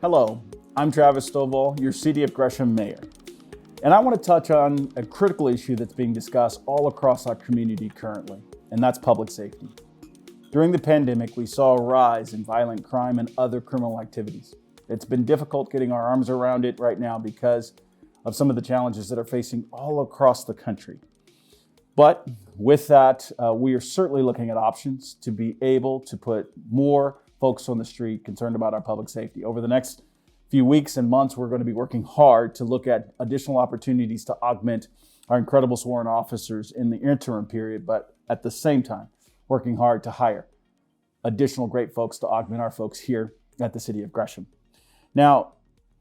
Hello, I'm Travis Stovall, your City of Gresham Mayor. And I want to touch on a critical issue that's being discussed all across our community currently, and that's public safety. During the pandemic, we saw a rise in violent crime and other criminal activities. It's been difficult getting our arms around it right now because of some of the challenges that are facing all across the country. But with that, we are certainly looking at options to be able to put more folks on the street concerned about our public safety. Over the next few weeks and months, we're going to be working hard to look at additional opportunities to augment our incredible sworn officers in the interim period, but at the same time, working hard to hire additional great folks to augment our folks here at the City of Gresham. Now,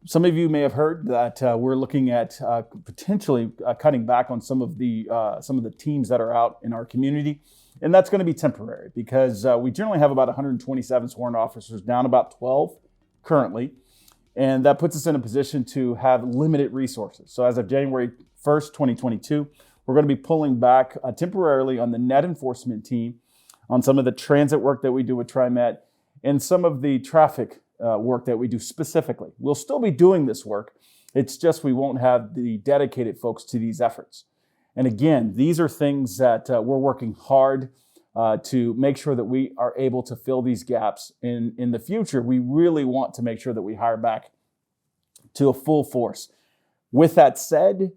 some of you may have heard that we're looking at potentially cutting back on some of the teams that are out in our community. And that's going to be temporary because we generally have about 127 sworn officers, down about 12 currently. And that puts us in a position to have limited resources. So as of January 1st, 2022, we're going to be pulling back temporarily on the net enforcement team, on some of the transit work that we do with TriMet, and some of the traffic work that we do specifically. We'll still be doing this work. It's just we won't have the dedicated folks to these efforts. And again, these are things that we're working hard to make sure that we are able to fill these gaps in the future. We really want to make sure that we hire back to a full force. With that said,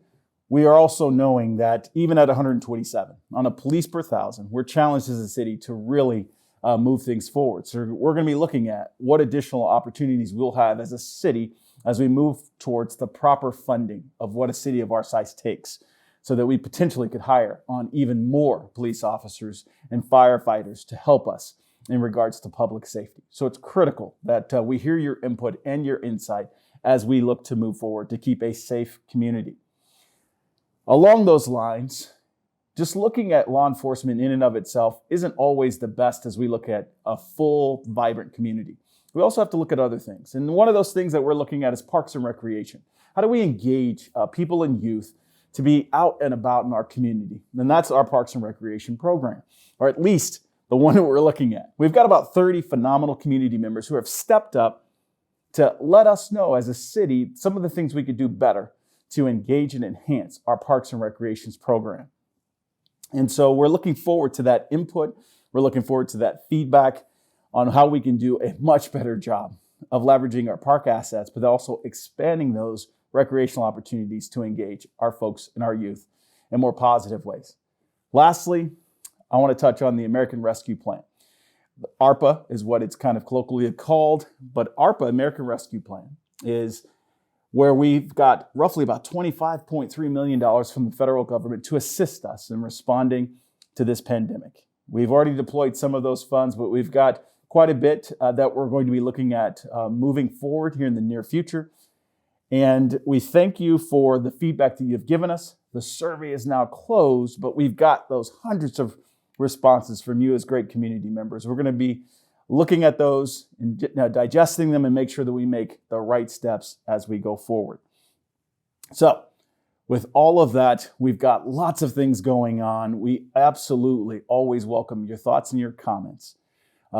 we are also knowing that even at 127 on a police per thousand, we're challenged as a city to really move things forward. So we're going to be looking at what additional opportunities we'll have as a city as we move towards the proper funding of what a city of our size takes, so that we potentially could hire on even more police officers and firefighters to help us in regards to public safety. So it's critical that we hear your input and your insight as we look to move forward to keep a safe community. Along those lines, just looking at law enforcement in and of itself isn't always the best as we look at a full, vibrant community. We also have to look at other things. And one of those things that we're looking at is parks and recreation. How do we engage people and youth to be out and about in our community? And that's our Parks and Recreation program, or at least the one that we're looking at. We've got about 30 phenomenal community members who have stepped up to let us know as a city some of the things we could do better to engage and enhance our Parks and Recreations program. And so we're looking forward to that input. We're looking forward to that feedback on how we can do a much better job of leveraging our park assets, but also expanding those recreational opportunities to engage our folks and our youth in more positive ways. Lastly, I want to touch on the American Rescue Plan. ARPA is what it's kind of colloquially called, but ARPA, American Rescue Plan, is where we've got roughly about $25.3 million from the federal government to assist us in responding to this pandemic. We've already deployed some of those funds, but we've got quite a bit that we're going to be looking at moving forward here in the near future. And we thank you for the feedback that you've given us. The survey is now closed, but we've got those hundreds of responses from you as great community members. We're going to be looking at those and digesting them and make sure that we make the right steps as we go forward. So with all of that, we've got lots of things going on. We absolutely always welcome your thoughts and your comments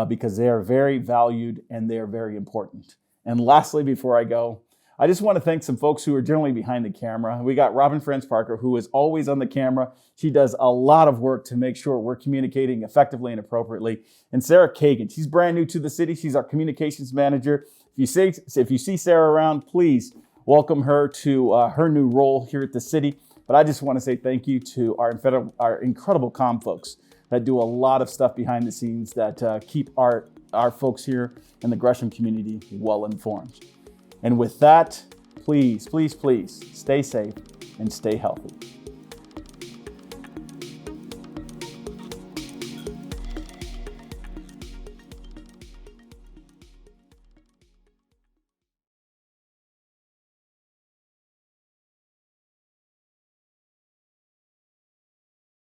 because they are very valued and they are very important. And lastly, before I go, I just want to thank some folks who are generally behind the camera. We got Robin Franz Parker, who is always on the camera. She does a lot of work to make sure we're communicating effectively and appropriately. And Sarah Kagan, she's brand new to the city. She's our communications manager. If you see Sarah around, please welcome her to her new role here at the city. But I just want to say thank you to our incredible comm folks that do a lot of stuff behind the scenes that keep our folks here in the Gresham community well informed. And with that, please, please, please stay safe and stay healthy.